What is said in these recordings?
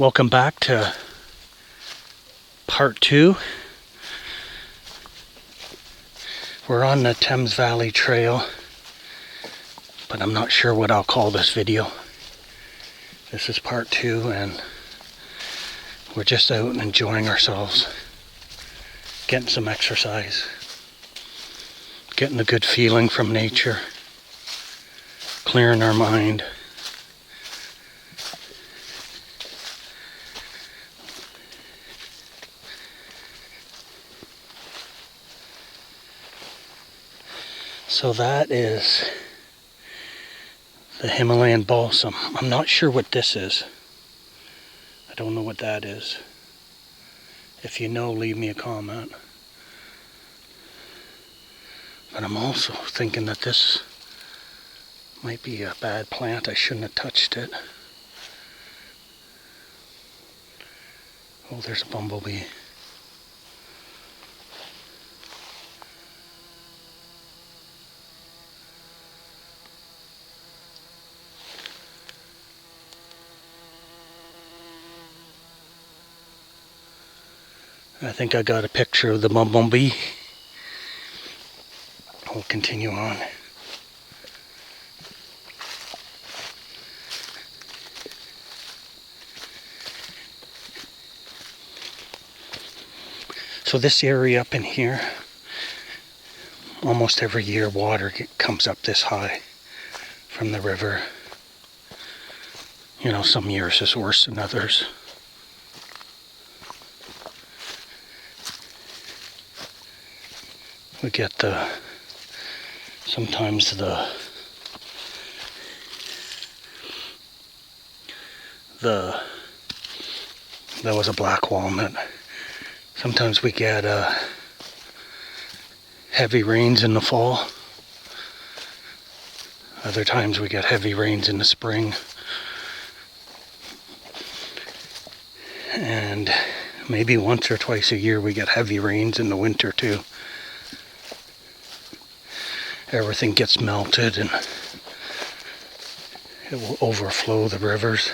Welcome back to part 2. We're on the Thames Valley Trail, but I'm not sure what I'll call this video. This is part 2 and we're just out and enjoying ourselves, getting some exercise, getting a good feeling from nature, clearing our mind. So that is the Himalayan balsam. I'm not sure what this is. I don't know what that is. If you know, leave me a comment. But I'm also thinking that this might be a bad plant. I shouldn't have touched it. Oh, there's a bumblebee. I think I got a picture of the bumblebee. We'll continue on. So this area up in here, almost every year water comes up this high from the river. You know, some years is worse than others. We get sometimes that was a black walnut. Sometimes we get heavy rains in the fall. Other times we get heavy rains in the spring. And maybe once or twice a year we get heavy rains in the winter too. Everything gets melted and it will overflow the rivers.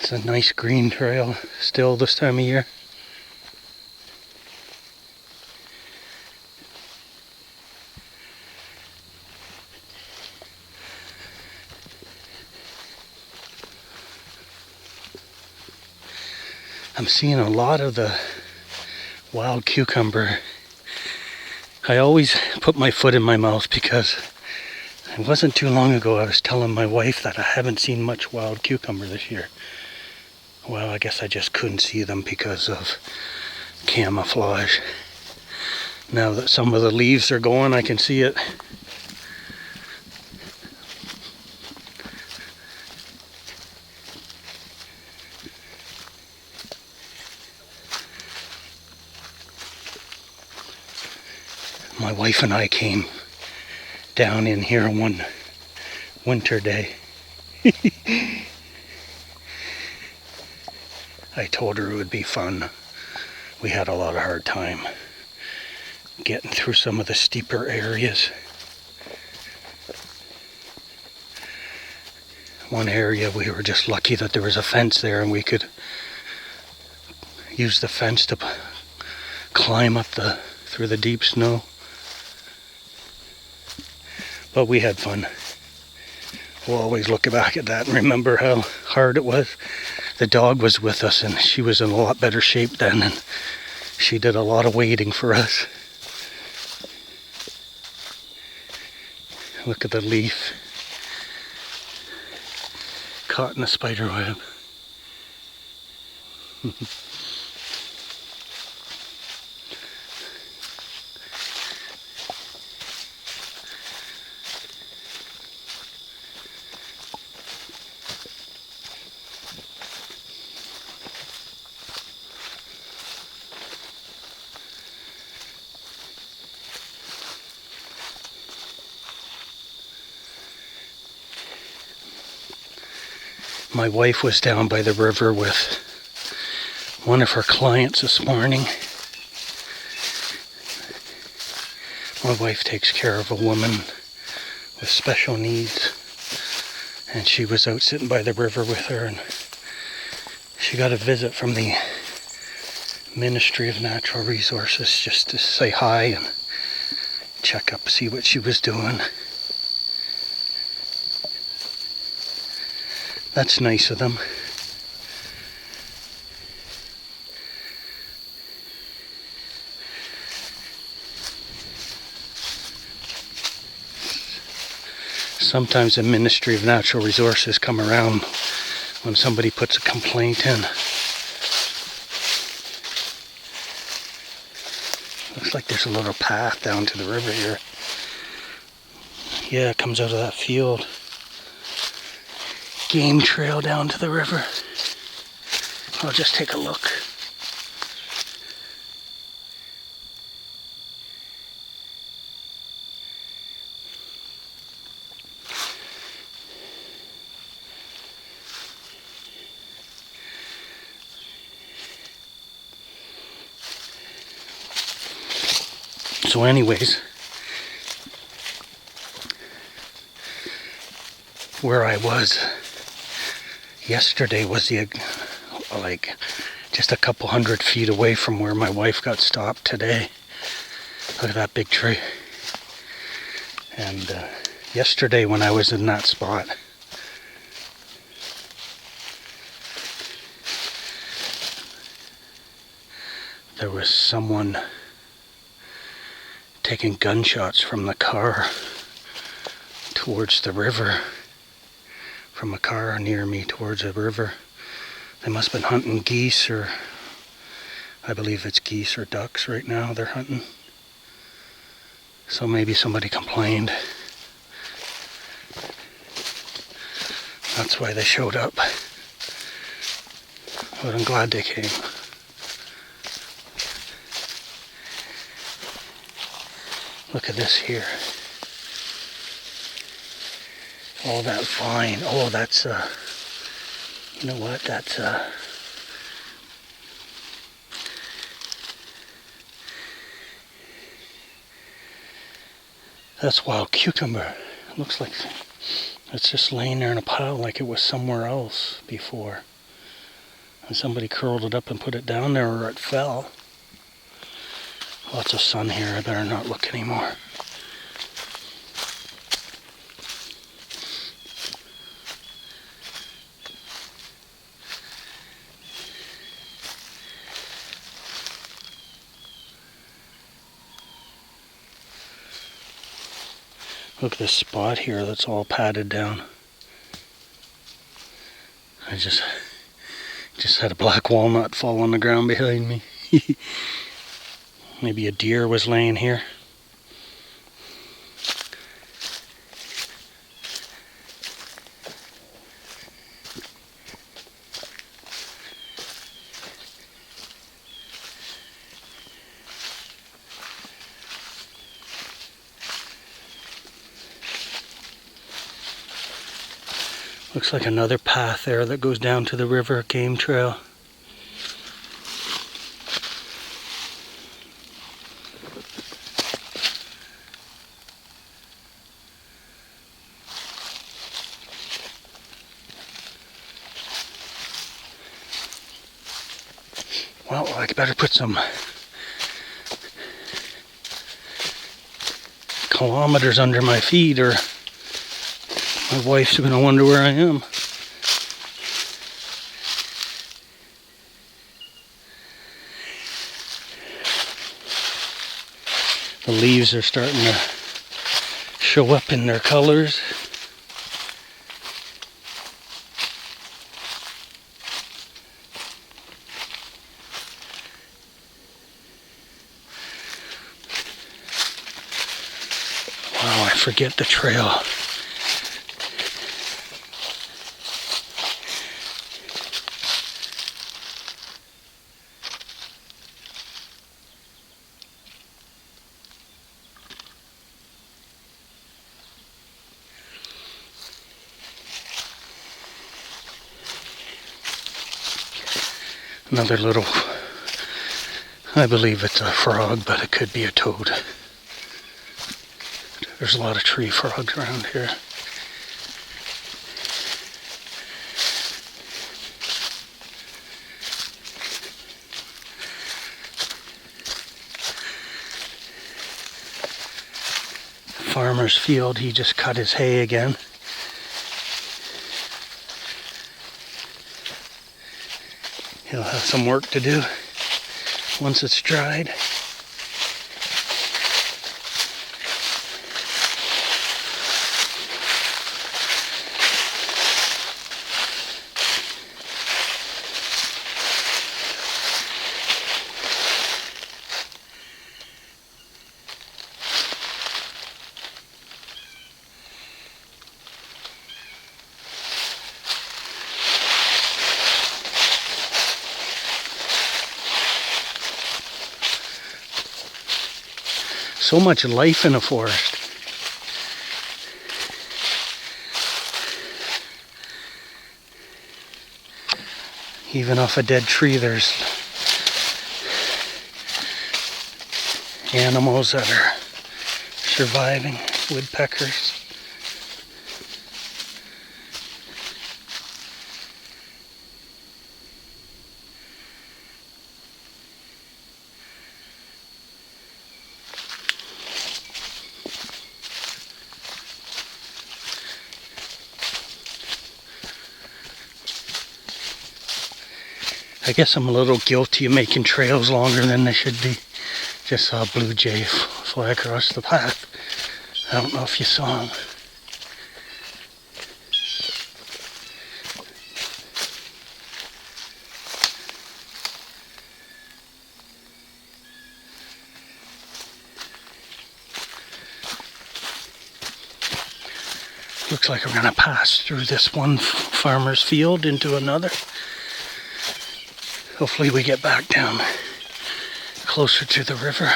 It's a nice green trail still this time of year. I'm seeing a lot of the wild cucumber. I always put my foot in my mouth because it wasn't too long ago I was telling my wife that I haven't seen much wild cucumber this year. Well, I guess I just couldn't see them because of camouflage. Now that some of the leaves are going, I can see it. My wife and I came down in here one winter day. I told her it would be fun. We had a lot of hard time getting through some of the steeper areas. One area we were just lucky that there was a fence there and we could use the fence to climb up through the deep snow. But we had fun. We'll always look back at that and remember how hard it was. The dog was with us and she was in a lot better shape then, and she did a lot of waiting for us. Look at the leaf caught in a spider web. My wife was down by the river with one of her clients this morning. My wife takes care of a woman with special needs, and she was out sitting by the river with her, and she got a visit from the Ministry of Natural Resources just to say hi and check up, see what she was doing. That's nice of them. Sometimes the Ministry of Natural Resources come around when somebody puts a complaint in. Looks like there's a little path down to the river here. Yeah, it comes out of that field. Game trail down to the river. I'll just take a look. So anyways, where I was yesterday was like just a couple 100 feet away from where my wife got stopped today. Look at that big tree. And yesterday when I was in that spot, there was someone taking gunshots from the car towards the river, from a car near me towards the river. They must have been hunting geese, or I believe it's geese or ducks right now they're hunting. So maybe somebody complained. That's why they showed up. But I'm glad they came. Look at this here. All that vine. Oh, that's you know what? That's wild cucumber. It looks like it's just laying there in a pile like it was somewhere else before. And somebody curled it up and put it down there, or it fell. Lots of sun here. I better not look anymore. Look at this spot here that's all padded down. I just had a black walnut fall on the ground behind me. Maybe a deer was laying here. Looks like another path there that goes down to the river, game trail. Well, I better put some kilometers under my feet, or my wife's going to wonder where I am. The leaves are starting to show up in their colors. Wow, I forget the trail. Another little, I believe it's a frog, but it could be a toad. There's a lot of tree frogs around here. Farmer's field, he just cut his hay again. He'll have some work to do once it's dried. So much life in a forest. Even off a dead tree, there's animals that are surviving, woodpeckers. I guess I'm a little guilty of making trails longer than they should be. Just saw a blue jay fly across the path. I don't know if you saw him. Looks like we're going to pass through this one farmer's field into another. Hopefully we get back down closer to the river.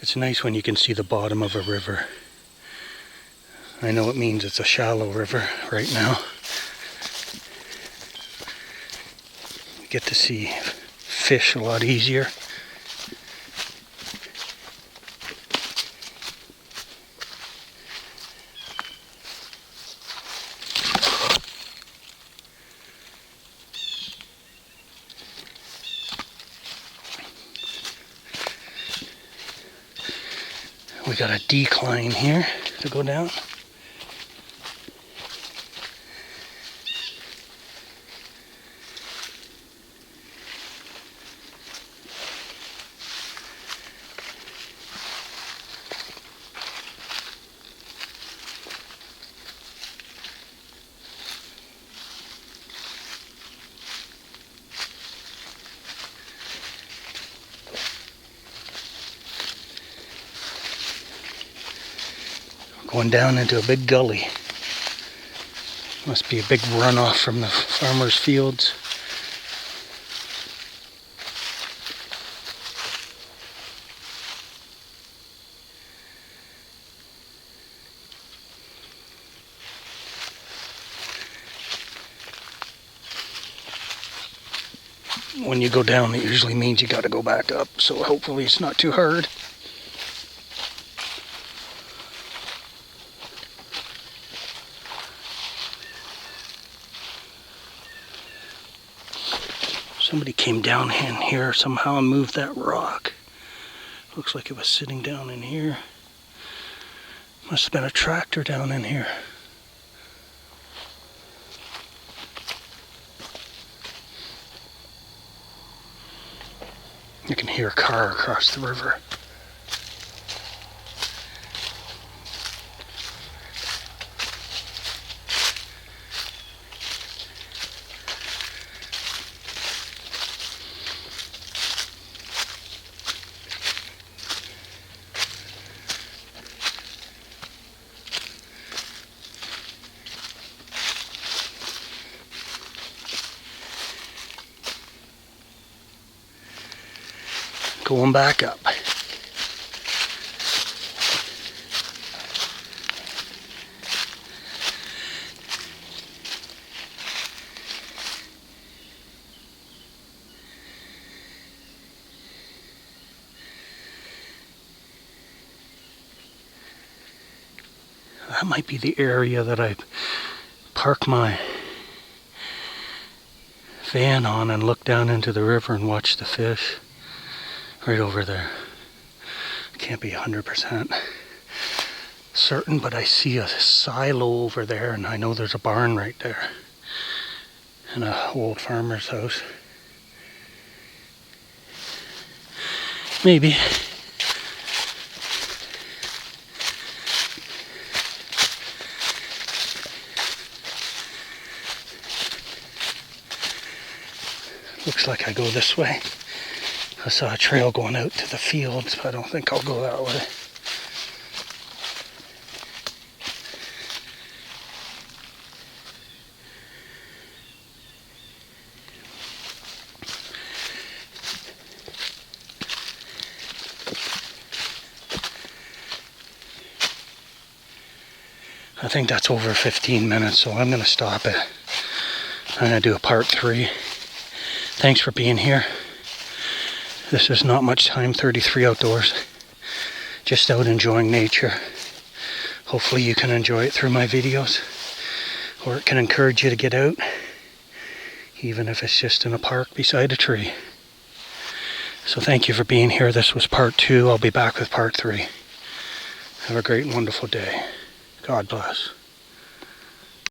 It's nice when you can see the bottom of a river. I know it means it's a shallow river right now. You get to see fish a lot easier. We got a decline here to go down. Going down into a big gully. Must be a big runoff from the farmer's fields. When you go down, it usually means you got to go back up, so hopefully it's not too hard. Somebody came down in here somehow and moved that rock. Looks like it was sitting down in here. Must have been a tractor down in here. You can hear a car across the river. Going back up. That might be the area that I park my van on and look down into the river and watch the fish. Right over there. Can't be 100% certain, but I see a silo over there, and I know there's a barn right there. And a old farmer's house. Maybe. Looks like I go this way. I saw a trail going out to the fields, but I don't think I'll go that way. I think that's over 15 minutes, so I'm going to stop it. I'm going to do a part 3. Thanks for being here. This is not much time, 33 outdoors. Just out enjoying nature. Hopefully you can enjoy it through my videos. Or it can encourage you to get out. Even if it's just in a park beside a tree. So thank you for being here. This was part 2. I'll be back with part 3. Have a great and wonderful day. God bless.